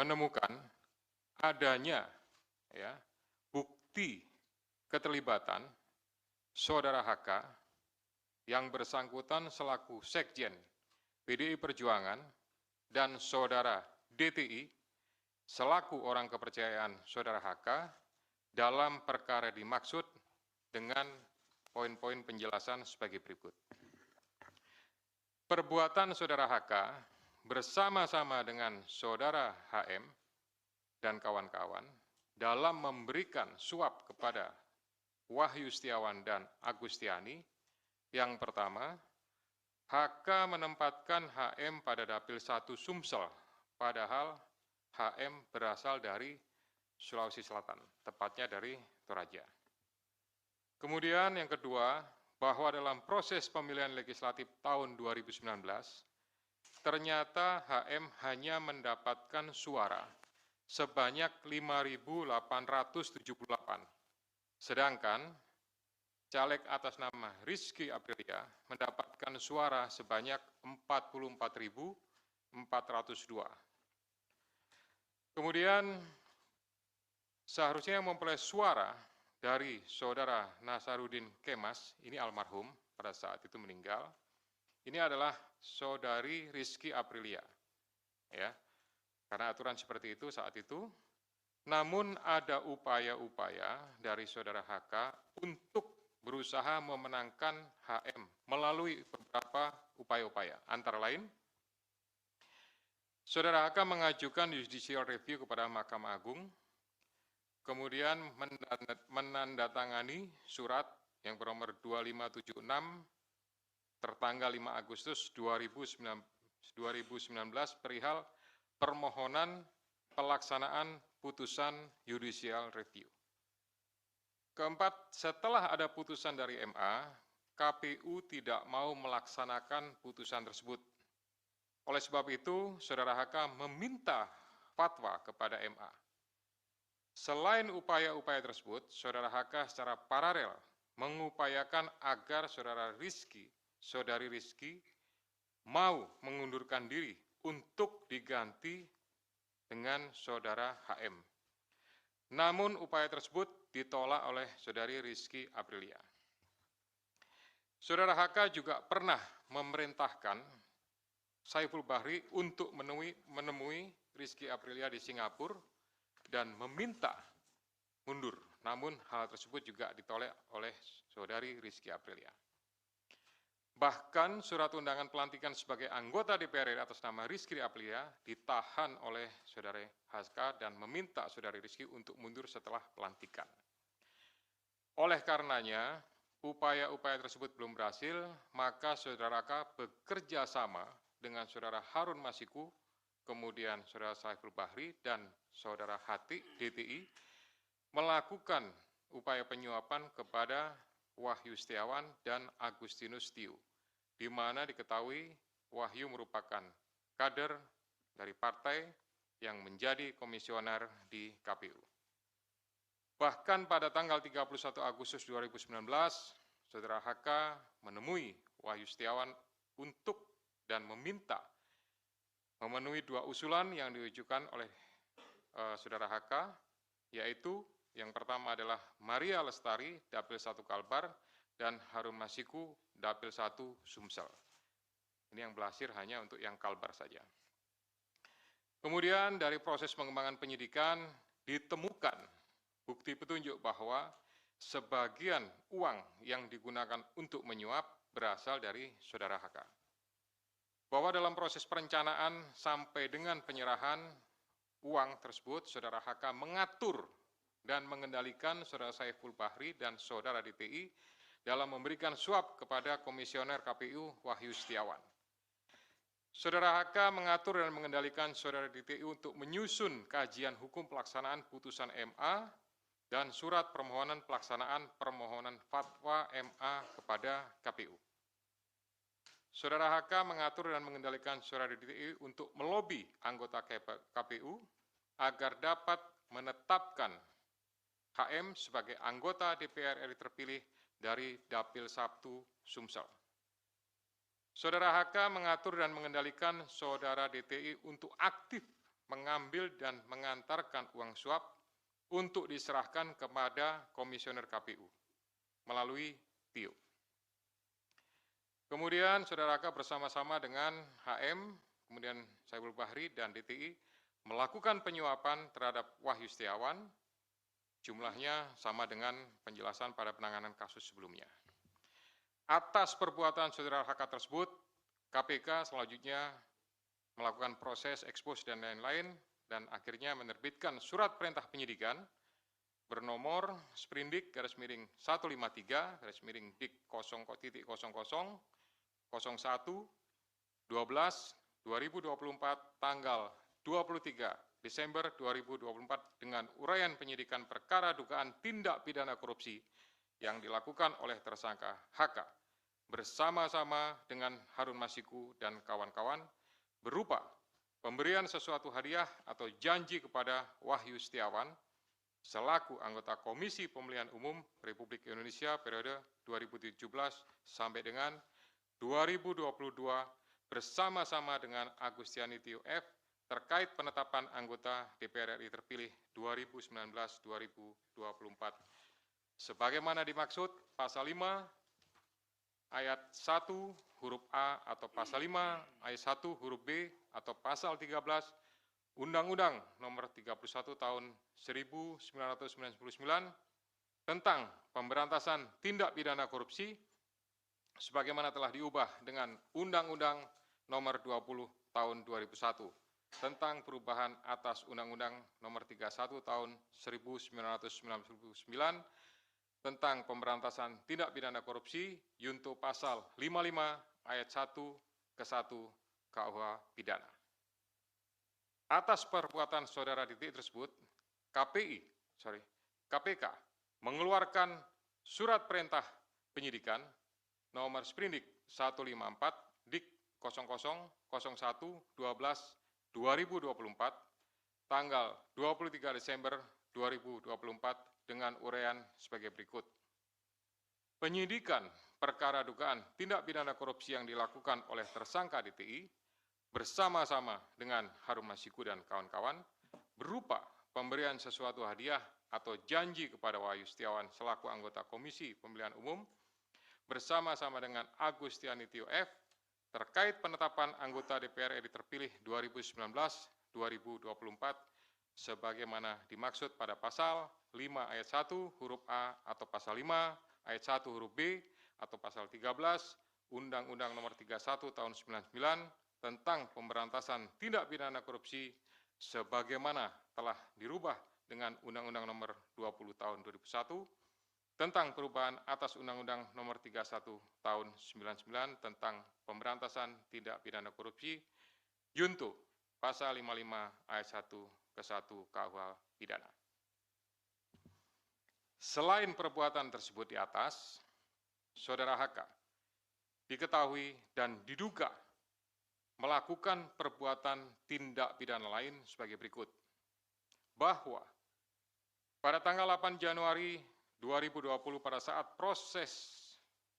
menemukan adanya ya, bukti keterlibatan Saudara HK yang bersangkutan selaku Sekjen PDI Perjuangan dan Saudara DTI selaku orang kepercayaan Saudara HK dalam perkara dimaksud dengan poin-poin penjelasan sebagai berikut. Perbuatan Saudara HK bersama-sama dengan Saudara HM dan kawan-kawan dalam memberikan suap kepada Wahyu Setiawan dan Agustiani. Yang pertama, HK menempatkan HM pada Dapil 1 Sumsel, padahal HM berasal dari Sulawesi Selatan, tepatnya dari Toraja. Kemudian yang kedua, bahwa dalam proses pemilihan legislatif tahun 2019, ternyata HM hanya mendapatkan suara sebanyak 5.878, sedangkan caleg atas nama Rizky Aprilia mendapatkan suara sebanyak 44.402. Kemudian seharusnya yang memperoleh suara dari Saudara Nasaruddin Kemas, ini almarhum pada saat itu meninggal, ini adalah Saudari Rizky Aprilia, ya, karena aturan seperti itu saat itu. Namun ada upaya-upaya dari Saudara HK untuk berusaha memenangkan HM melalui beberapa upaya-upaya, antara lain Saudara HK mengajukan judicial review kepada Mahkamah Agung, kemudian menandatangani surat yang bernomor 2576 tertanggal 5 Agustus 2019 perihal permohonan pelaksanaan putusan judicial review. Keempat, setelah ada putusan dari MA, KPU tidak mau melaksanakan putusan tersebut. Oleh sebab itu, Saudara HK meminta fatwa kepada MA. Selain upaya-upaya tersebut, Saudara HK secara paralel mengupayakan agar Saudari Rizky mau mengundurkan diri untuk diganti dengan Saudara HM. Namun upaya tersebut ditolak oleh Saudari Rizky Aprilia. Saudara HK juga pernah memerintahkan Saiful Bahri untuk menemui Rizky Aprilia di Singapura dan meminta mundur. Namun hal tersebut juga ditolak oleh Saudari Rizky Aprilia. Bahkan surat undangan pelantikan sebagai anggota DPR RI atas nama Rizky Aprilia ditahan oleh Saudari HK dan meminta Saudari Rizky untuk mundur setelah pelantikan. Oleh karenanya, upaya-upaya tersebut belum berhasil, maka Saudara HK bekerja sama dengan Saudara Harun Masiku, kemudian Saudara Saiful Bahri dan Saudara Hati DTI melakukan upaya penyuapan kepada Wahyu Setiawan dan Agustinus Tio, di mana diketahui Wahyu merupakan kader dari partai yang menjadi komisioner di KPU. Bahkan pada tanggal 31 Agustus 2019, Saudara HK menemui Wahyu Setiawan untuk dan meminta memenuhi dua usulan yang diajukan oleh Saudara HK, yaitu yang pertama adalah Maria Lestari, Dapil 1 Kalbar, dan Harun Masiku, Dapil 1 Sumsel. Ini yang berhasil hanya untuk yang Kalbar saja. Kemudian dari proses pengembangan penyidikan ditemukan bukti petunjuk bahwa sebagian uang yang digunakan untuk menyuap berasal dari Saudara HK. Bahwa dalam proses perencanaan sampai dengan penyerahan uang tersebut, Saudara HK mengatur dan mengendalikan Saudara Saiful Bahri dan Saudara DTI dalam memberikan suap kepada Komisioner KPU Wahyu Setiawan. Saudara HK mengatur dan mengendalikan Saudara DTI untuk menyusun kajian hukum pelaksanaan putusan MA dan surat permohonan pelaksanaan permohonan fatwa MA kepada KPU. Saudara HK mengatur dan mengendalikan Saudara DTI untuk melobi anggota KPU agar dapat menetapkan HM sebagai anggota DPR RI terpilih dari Dapil 1 Sumsel. Saudara HK mengatur dan mengendalikan Saudara DTI untuk aktif mengambil dan mengantarkan uang suap untuk diserahkan kepada Komisioner KPU melalui TIO. Kemudian Saudara Haka bersama-sama dengan HM, kemudian Saiful Bahri dan DTI melakukan penyuapan terhadap Wahyu Setiawan, jumlahnya sama dengan penjelasan pada penanganan kasus sebelumnya. Atas perbuatan Saudara HK tersebut, KPK selanjutnya melakukan proses ekspos dan lain-lain, dan akhirnya menerbitkan surat perintah penyidikan bernomor Sprindik /153 /Dik 0.00 01 12 2024 tanggal 23 Desember 2024 dengan uraian penyidikan perkara dugaan tindak pidana korupsi yang dilakukan oleh tersangka HK bersama-sama dengan Harun Masiku dan kawan-kawan berupa pemberian sesuatu hadiah atau janji kepada Wahyu Setiawan selaku anggota Komisi Pemilihan Umum Republik Indonesia periode 2017 sampai dengan 2022 bersama-sama dengan Agustiani Tio F terkait penetapan anggota DPR RI terpilih 2019-2024. Sebagaimana dimaksud pasal 5 ayat 1 huruf A atau pasal 5 ayat 1 huruf B atau pasal 13 Undang-Undang Nomor 31 Tahun 1999 tentang pemberantasan tindak pidana korupsi sebagaimana telah diubah dengan Undang-Undang Nomor 20 Tahun 2001 tentang perubahan atas Undang-Undang Nomor 31 Tahun 1999 tentang pemberantasan tindak pidana korupsi junto pasal 55 ayat 1 ke 1 KUH pidana. Atas perbuatan Saudara DTI tersebut, KPK mengeluarkan surat perintah penyidikan nomor Sprindik 154 Dik 0001 12 2024 tanggal 23 Desember 2024 dengan uraian sebagai berikut. Penyidikan perkara dugaan tindak pidana korupsi yang dilakukan oleh tersangka DTI bersama-sama dengan Harun Masiku dan kawan-kawan berupa pemberian sesuatu hadiah atau janji kepada Wahyu Setiawan selaku anggota Komisi Pemilihan Umum bersama-sama dengan Agustiani Tio F terkait penetapan anggota DPR RI terpilih 2019-2024 sebagaimana dimaksud pada pasal 5 ayat 1 huruf A atau pasal 5 ayat 1 huruf B atau pasal 13 Undang-Undang Nomor 31 Tahun 99 tentang pemberantasan tindak pidana korupsi sebagaimana telah dirubah dengan Undang-Undang Nomor 20 Tahun 2001 tentang perubahan atas Undang-Undang Nomor 31 Tahun 99 tentang pemberantasan tindak pidana korupsi junto pasal 55 ayat 1 ke 1 KUH pidana. Selain perbuatan tersebut di atas, Saudara HK diketahui dan diduga melakukan perbuatan tindak pidana lain sebagai berikut. Bahwa pada tanggal 8 Januari 2020 pada saat proses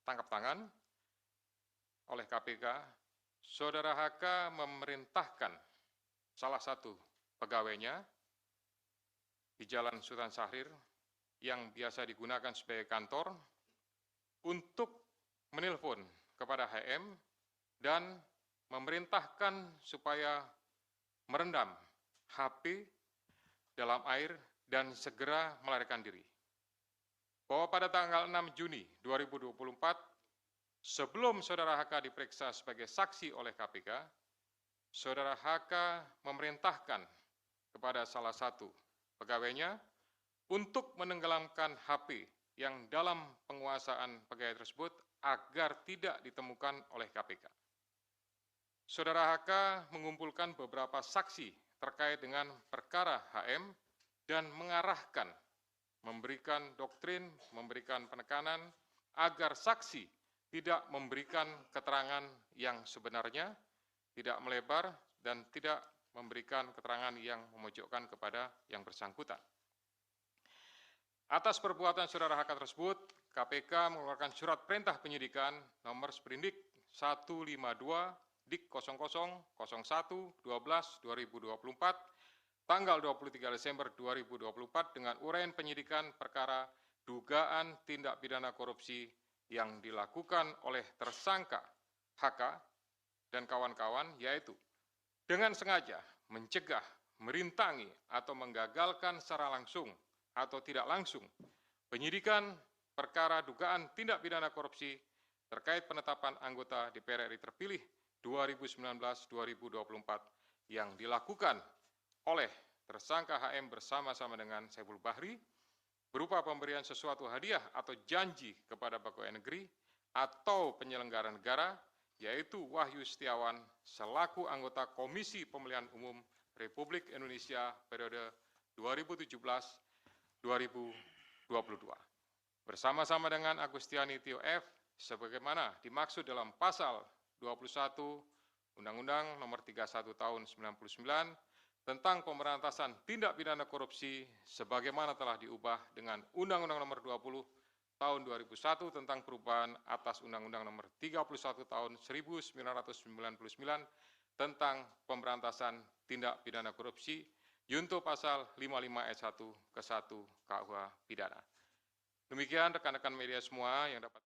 tangkap tangan oleh KPK, Saudara HK memerintahkan salah satu pegawainya di Jalan Sultan Syahrir yang biasa digunakan sebagai kantor untuk menelpon kepada HM dan memerintahkan supaya merendam HP dalam air dan segera melarikan diri. Bahwa pada tanggal 6 Juni 2024, sebelum Saudara HK diperiksa sebagai saksi oleh KPK, Saudara HK memerintahkan kepada salah satu pegawainya untuk menenggelamkan HP yang dalam penguasaan pegawai tersebut agar tidak ditemukan oleh KPK. Saudara HK mengumpulkan beberapa saksi terkait dengan perkara HM dan mengarahkan, memberikan doktrin, memberikan penekanan agar saksi tidak memberikan keterangan yang sebenarnya, tidak melebar, dan tidak memberikan keterangan yang memojokkan kepada yang bersangkutan. Atas perbuatan Saudara HK tersebut, KPK mengeluarkan surat perintah penyidikan nomor Sprindik 152 Dik 0001 12 2024 tanggal 23 Desember 2024 dengan uraian penyidikan perkara dugaan tindak pidana korupsi yang dilakukan oleh tersangka HK dan kawan-kawan, yaitu dengan sengaja mencegah, merintangi, atau menggagalkan secara langsung atau tidak langsung penyidikan perkara dugaan tindak pidana korupsi terkait penetapan anggota DPR RI terpilih 2019-2024 yang dilakukan oleh tersangka HM bersama-sama dengan Saiful Bahri berupa pemberian sesuatu hadiah atau janji kepada pegawai negeri atau penyelenggara negara, yaitu Wahyu Setiawan selaku anggota Komisi Pemilihan Umum Republik Indonesia periode 2017-2022. Bersama-sama dengan Agustiani Tio F sebagaimana dimaksud dalam pasal 21 Undang-Undang Nomor 31 Tahun 99 tentang pemberantasan tindak pidana korupsi sebagaimana telah diubah dengan Undang-Undang Nomor 20 Tahun 2001 tentang perubahan atas Undang-Undang Nomor 31 Tahun 1999 tentang pemberantasan tindak pidana korupsi junto pasal 55 ayat 1 ke 1 KUH pidana. Demikian rekan-rekan media semua yang dapat